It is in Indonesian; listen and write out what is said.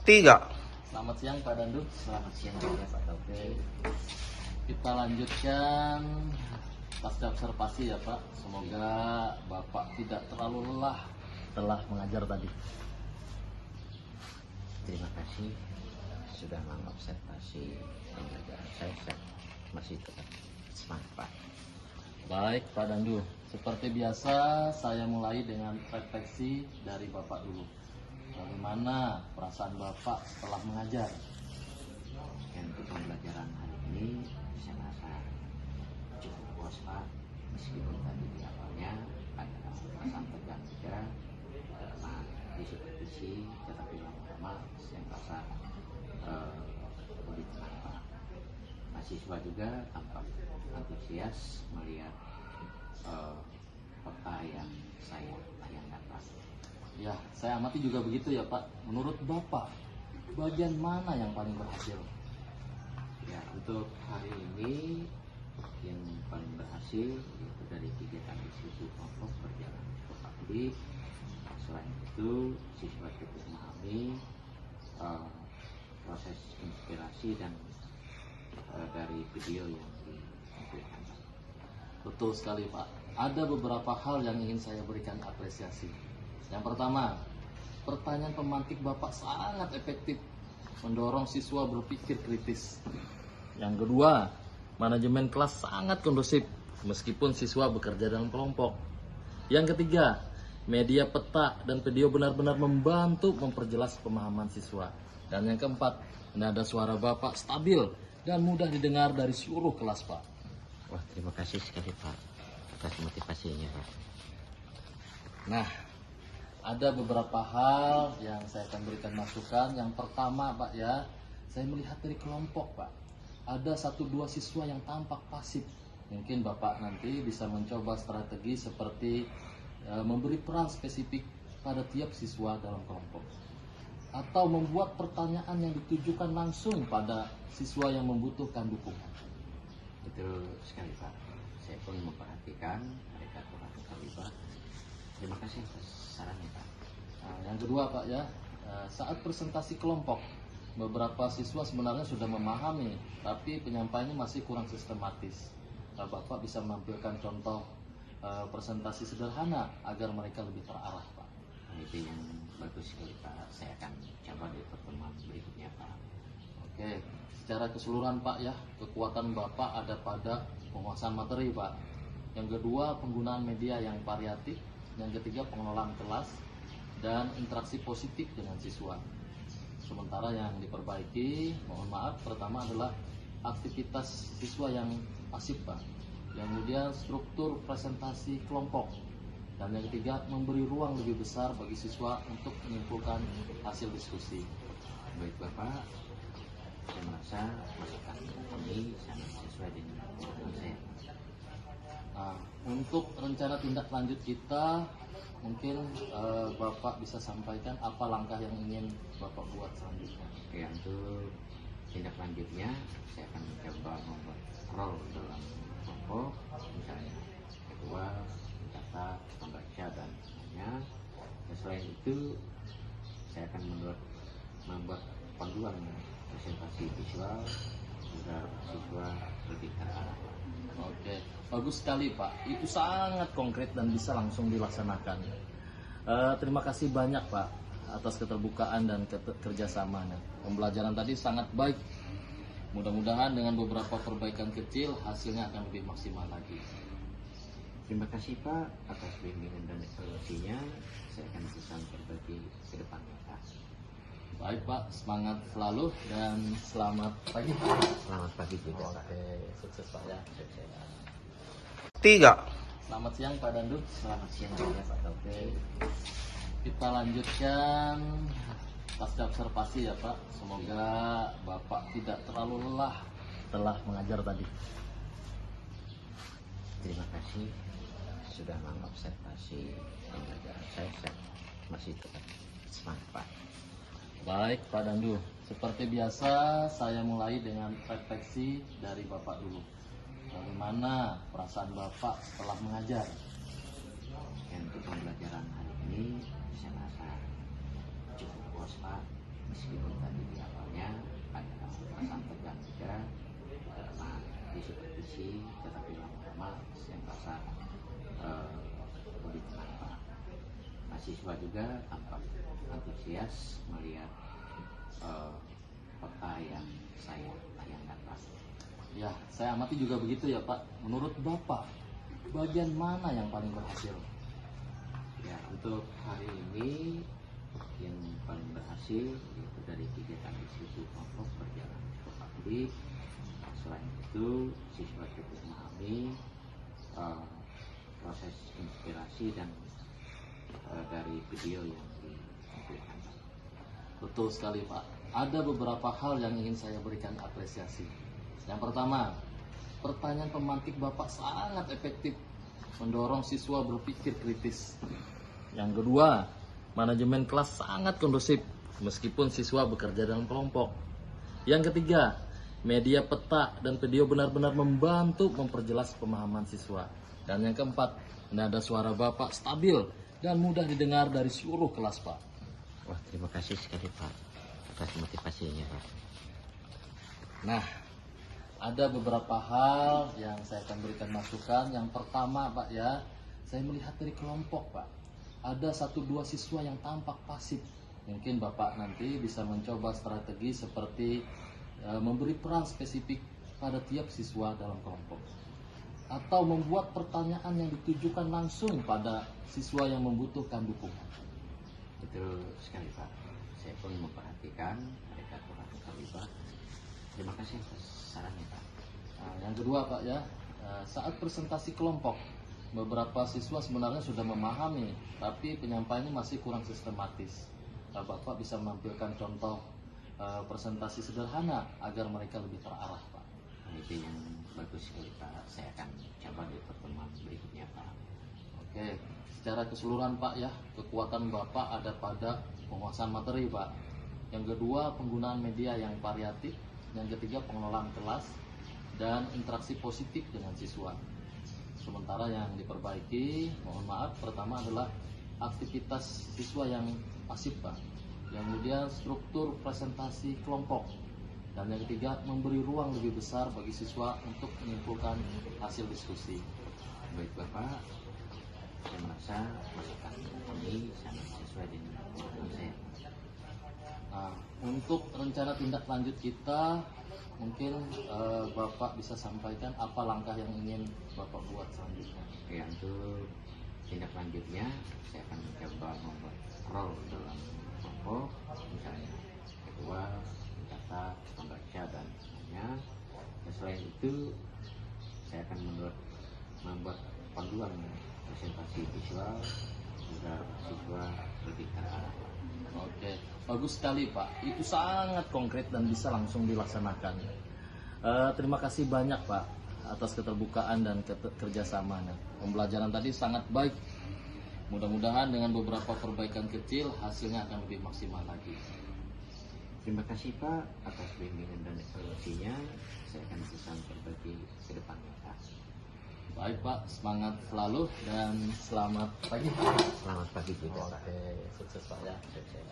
Tiga. Selamat siang Pak Dandu. Selamat siang juga Pak Taufik. Kita lanjutkan pasca observasi ya Pak. Semoga Bapak tidak terlalu lelah telah mengajar tadi. Terima kasih sudah mengobservasi pembelajaran saya masih tetap semangat Pak. Baik Pak Dandu, seperti biasa saya mulai dengan refleksi dari Bapak dulu. Bagaimana perasaan Bapak setelah mengajar? Dan untuk pembelajaran hari ini saya merasa cukup puas Pak, meskipun tadi di awalnya ada perasaan tegang juga karena disi tetapi lama-lama saya merasa lebih tenang Pak. Mahasiswa juga tampak antusias melihat peta yang saya tayangkan Pak. Ya, saya amati juga begitu ya Pak. Menurut Bapak, bagian mana yang paling berhasil? Ya, untuk hari ini yang paling berhasil yaitu dari kegiatan diskusi kelompok berjalan cukup aktif. Selain itu, siswa cukup memahami proses inspirasi dan dari video yang ditampilkan. Betul sekali Pak. Ada beberapa hal yang ingin saya berikan apresiasi. Yang pertama, pertanyaan pemantik Bapak sangat efektif mendorong siswa berpikir kritis. Yang kedua, manajemen kelas sangat kondusif meskipun siswa bekerja dalam kelompok. Yang ketiga, media peta dan video benar-benar membantu memperjelas pemahaman siswa. Dan yang keempat, nada suara Bapak stabil dan mudah didengar dari seluruh kelas Pak. Wah, terima kasih sekali Pak atas motivasinya Pak. Nah, ada beberapa hal yang saya akan berikan masukan. Yang pertama Pak ya, saya melihat dari kelompok Pak, ada 1-2 siswa yang tampak pasif. Mungkin Bapak nanti bisa mencoba strategi seperti memberi peran spesifik pada tiap siswa dalam kelompok, atau membuat pertanyaan yang ditujukan langsung pada siswa yang membutuhkan dukungan. Betul sekali Pak, saya pun memperhatikan mereka kurang terlibat. Terima kasih atas sarannya Pak. Nah, yang kedua Pak ya, saat presentasi kelompok, beberapa siswa sebenarnya sudah memahami, tapi penyampaiannya masih kurang sistematis. Bapak bisa menampilkan contoh presentasi sederhana agar mereka lebih terarah Pak. Itu yang bagus sekali Pak, saya akan coba di pertemuan berikutnya Pak. Oke, secara keseluruhan Pak ya, kekuatan Bapak ada pada penguasaan materi Pak. Yang kedua, penggunaan media yang variatif. Yang ketiga, pengelolaan kelas dan interaksi positif dengan siswa. Sementara yang diperbaiki, mohon maaf, pertama adalah aktivitas siswa yang pasif Pak. Yang kemudian struktur presentasi kelompok. Dan yang ketiga, memberi ruang lebih besar bagi siswa untuk menyimpulkan hasil diskusi. Baik Bapak, saya merasa masukan ini sangat sesuai dengan kebutuhan saya. Nah, untuk rencana tindak lanjut kita, mungkin Bapak bisa sampaikan apa langkah yang ingin Bapak buat selanjutnya. Oke, untuk tindak lanjutnya saya akan mencoba membuat role dalam kelompok, misalnya ketua, mencatat, membaca dan semuanya. Dan selain itu saya akan membuat panduan presentasi visual agar siswa lebih terarah. Oke, bagus sekali Pak. Itu sangat konkret dan bisa langsung dilaksanakan. Terima kasih banyak Pak atas keterbukaan dan kerjasamanya. Pembelajaran tadi sangat baik. Mudah-mudahan dengan beberapa perbaikan kecil hasilnya akan lebih maksimal lagi. Terima kasih Pak atas bimbingan dan evaluasinya. Saya akan berusaha berbagi ke depannya Pak. Baik Pak, semangat selalu dan selamat pagi. Selamat pagi juga Pak. Oke, sukses Pak ya. Tiga. Selamat siang Pak Dandu. Selamat siang juga Pak Taufik. Kita lanjutkan pasca observasi ya Pak. Semoga Bapak tidak terlalu lelah telah mengajar tadi. Terima kasih sudah mengobservasi pembelajaran saya masih tetap semangat Pak. Baik Pak Dandu, seperti biasa saya mulai dengan refleksi dari Bapak dulu. Bagaimana perasaan Bapak setelah mengajar? Dan untuk pembelajaran hari ini saya merasa cukup puas Pak, meskipun adaptasi, tetapi lama-lama saya merasa lebih tenang Pak. Mahasiswa juga tampak antusias melihat peta yang saya tayangkan Pak. Ya, saya amati juga begitu ya Pak. Menurut Bapak, bagian mana yang paling berhasil? Ya, untuk hari ini yang paling berhasil yaitu dari kegiatan diskusi kelompok berjalan cukup aktif. Selain itu, siswa cukup memahami proses inspirasi dan dari video yang ditampilkan. Betul sekali Pak. Ada beberapa hal yang ingin saya berikan apresiasi. Yang pertama, pertanyaan pemantik Bapak sangat efektif mendorong siswa berpikir kritis. Yang kedua, manajemen kelas sangat kondusif meskipun siswa bekerja dalam kelompok. Yang ketiga, media peta dan video benar-benar membantu memperjelas pemahaman siswa. Dan yang keempat, nada suara Bapak stabil dan mudah didengar dari seluruh kelas Pak. Wah, terima kasih sekali Pak atas motivasinya Pak. Nah, ada beberapa hal yang saya akan berikan masukan. Yang pertama Pak ya, saya melihat dari kelompok Pak, ada 1-2 siswa yang tampak pasif. Mungkin Bapak nanti bisa mencoba strategi seperti memberi peran spesifik pada tiap siswa dalam kelompok, atau membuat pertanyaan yang ditujukan langsung pada siswa yang membutuhkan dukungan. Betul sekali Pak. Saya pun memperhatikan mereka kurang terlibat. Terima kasih atas sarannya Pak. Nah, yang kedua Pak ya, saat presentasi kelompok, beberapa siswa sebenarnya sudah memahami, tapi penyampaiannya masih kurang sistematis. Nah, Bapak bisa menampilkan contoh presentasi sederhana agar mereka lebih terarah Pak. Itu yang bagus sekali Pak. Saya akan coba di pertemuan berikutnya Pak. Oke, secara keseluruhan Pak ya, kekuatan Bapak ada pada penguasaan materi Pak. Yang kedua, penggunaan media yang variatif. Yang ketiga, pengelolaan kelas dan interaksi positif dengan siswa. Sementara yang diperbaiki, mohon maaf, pertama adalah aktivitas siswa yang pasif Pak. Yang kemudian struktur presentasi kelompok. Dan yang ketiga, memberi ruang lebih besar bagi siswa untuk menyimpulkan hasil diskusi. Baik Bapak, saya merasa masukan ini sangat sesuai dengan pemahaman saya. Nah, untuk rencana tindak lanjut kita, mungkin Bapak bisa sampaikan apa langkah yang ingin Bapak buat selanjutnya. Oke, untuk tindak lanjutnya saya akan mencoba membuat role dalam kelompok, misalnya ketua, pencatat, pembaca dan lainnya. Dan selain itu, saya akan membuat panduan presentasi visual agar siswa lebih terarah. Oke, bagus sekali Pak. Itu sangat konkret dan bisa langsung dilaksanakan. Terima kasih banyak Pak atas keterbukaan dan kerjasamanya. Pembelajaran tadi sangat baik. Mudah-mudahan dengan beberapa perbaikan kecil hasilnya akan lebih maksimal lagi. Terima kasih Pak atas bimbingan dan evaluasinya. Saya akan bisa berbagi ke depannya Pak. Baik Pak, semangat selalu dan selamat pagi. Selamat pagi juga Pak. Oke, sukses Pak ya. Sukses.